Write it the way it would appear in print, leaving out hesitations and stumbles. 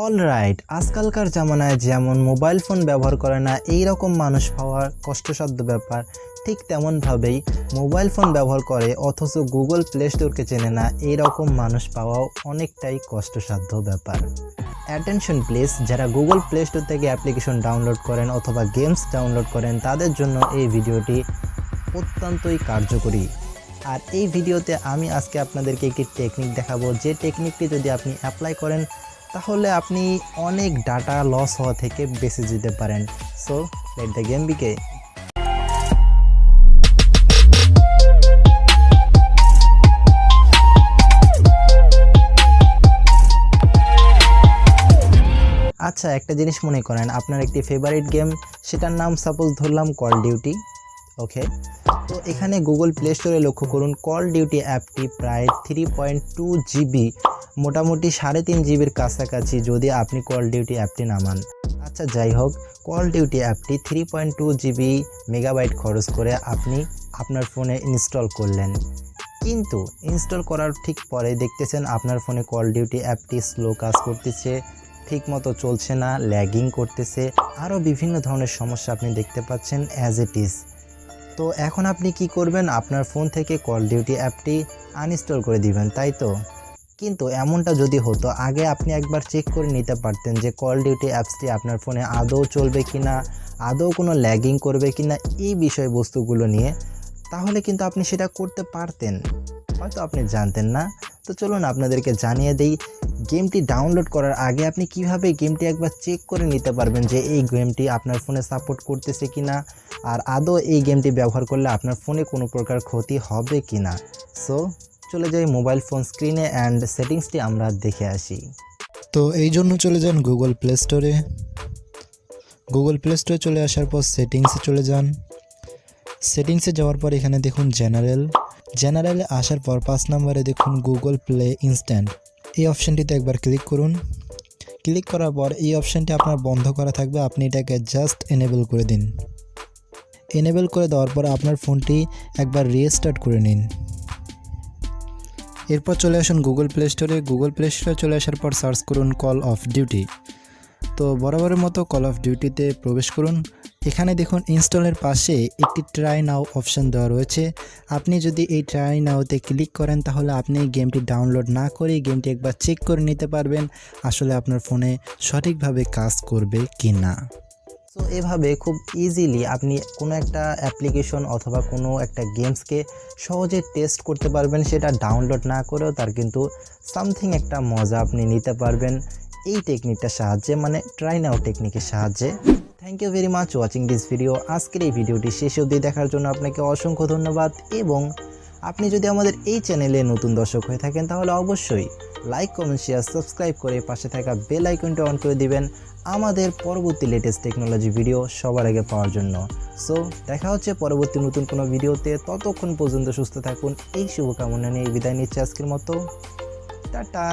Alright, আজকালকার জামানায় যেমন মোবাইল ফোন ব্যবহার করে না এই রকম মানুষ পাওয়া কষ্টসাধ্য ব্যাপার, ঠিক তেমনভাবেই মোবাইল ফোন ব্যবহার করে অথচ গুগল প্লে স্টোরকে চেনে না এই রকম মানুষ পাওয়াও অনেকটাই কষ্টসাধ্য ব্যাপার। অ্যাটেনশন প্লিজ, যারা গুগল প্লে স্টোর থেকে অ্যাপ্লিকেশন ডাউনলোড করেন অথবা গেমস ডাউনলোড করেন তাদের জন্য এই ভিডিওটি অত্যন্তই কার্যকরী। আর এই ভিডিওতে আমি আজকে আপনাদেরকে একটি টেকনিক দেখাবো, যে টেকনিকটি যদি আপনি অ্যাপ্লাই করেন তাহলে আপনি অনেক ডাটা লস হওয়া থেকে বেঁচে যেতে পারেন। So let the game begin. আচ্ছা, একটা জিনিস মনে করেন, আপনার একটি ফেভারিট গেম, সেটার নাম সাপোজ ধরলাম কল ডিউটি। ওকে, তো এখানে গুগল প্লে স্টোরে লক্ষ্য করুন, কল ডিউটি অ্যাপটি প্রায় 3.2 জিবি, মোটামুটি 3.5 জিবির কাছাকাছি যদি আপনি কল ডিউটি অ্যাপটি নামান। আচ্ছা যাই হোক, কল ডিউটি অ্যাপটি 3.2 জিবি মেগাবাইট খরচ করে আপনি আপনার ফোনে ইনস্টল করলেন, কিন্তু ইনস্টল করার ঠিক পরে দেখতেছেন আপনার ফোনে কল ডিউটি অ্যাপটি স্লো কাজ করতেছে, ঠিকমতো চলছে না, ল্যাগিং করতেছে, আরও বিভিন্ন ধরনের সমস্যা আপনি দেখতে পাচ্ছেন অ্যাজ ইট ইজ। তো এখন আপনি কি করবেন? আপনার ফোন থেকে কল ডিউটি অ্যাপটি আনইনস্টল করে দিবেন, তাই তো? কিন্তু এমনটা যদি হতো, আগে আপনি একবার চেক করে নিতে পারতেন যে কল ডিউটি অ্যাপসটি আপনার ফোনে আদৌ চলবে কিনা, আদৌ কোনো ল্যাগিং করবে কিনা, এই বিষয়বস্তুগুলো নিয়ে, তাহলে কিন্তু আপনি সেটা করতে পারতেন, হয়তো আপনি জানতেন না। তো চলুন আপনাদেরকে জানিয়ে দেই, গেমটি ডাউনলোড করার আগে আপনি কিভাবে গেমটি একবার চেক করে নিতে পারবেন যে এই গেমটি আপনার ফোনে সাপোর্ট করতেছে কিনা, আর আদৌ এই গেমটি ব্যবহার করলে আপনার ফোনে কোনো প্রকার ক্ষতি হবে কিনা। সো চলে যাই মোবাইল ফোন স্ক্রিনে অ্যান্ড সেটিংসটি আমরা দেখে আসি। তো এই জন্য চলে যান গুগল প্লে স্টোরে। গুগল প্লে স্টোরে চলে আসার পর সেটিংসে চলে যান। সেটিংসে যাওয়ার পর এখানে দেখুন জেনারেলে আসার পর 5 নম্বরে দেখুন গুগল প্লে ইনস্ট্যান্ট, এই অপশানটিতে একবার ক্লিক করুন। ক্লিক করার পর এই অপশানটি আপনার বন্ধ করা থাকবে, আপনি এটাকে জাস্ট এনেবল করে দিন। এনেবল করে দেওয়ার পর আপনার ফোনটি একবার রিস্টার্ট করে নিন। এরপর চলে আসুন গুগল প্লে স্টোরে। গুগল প্লে স্টোরে চলে আসার পর সার্চ করুন কল অফ ডিউটি। তো বরাবরের মতো কল অফ ডিউটিতে প্রবেশ করুন। এখানে দেখুন ইনস্টলের পাশে একটি ট্রাই নাও অপশান দেওয়া রয়েছে। আপনি যদি এই ট্রাই নাওতে ক্লিক করেন তাহলে আপনি গেমটি ডাউনলোড না করে গেমটি একবার চেক করে নিতে পারবেন আসলে আপনার ফোনে সঠিকভাবে কাজ করবে কি না। সো এভাবে খুব ইজিলি আপনি কোনো একটা অ্যাপ্লিকেশন অথবা কোনো একটা গেমসকে সহজে টেস্ট করতে পারবেন, সেটা ডাউনলোড না করেও তার কিন্তু সামথিং একটা মজা আপনি নিতে পারবেন এই টেকনিকটার সাহায্যে, মানে ট্রাই নাও টেকনিকের সাহায্যে। Thank you very much watching this video. আজকের এই ভিডিওটি শেষ অবধি দেখার জন্য আপনাকে অসংখ্য ধন্যবাদ, এবং আপনি যদি আমাদের এই চ্যানেলে নতুন দর্শক হয়ে থাকেন তাহলে অবশ্যই লাইক, কমেন্ট, শেয়ার, সাবস্ক্রাইব করে পাশে থাকা বেল আইকনটা অন করে দিবেন আমাদের পরবর্তী লেটেস্ট টেকনোলজি ভিডিও সবার আগে পাওয়ার জন্য। সো দেখা হচ্ছে পরবর্তী নতুন কোনো ভিডিওতে, ততক্ষণ পর্যন্ত সুস্থ থাকুন এই শুভকামনা নিয়ে বিদায় নিচ্ছে আজকের মতো। টাটা।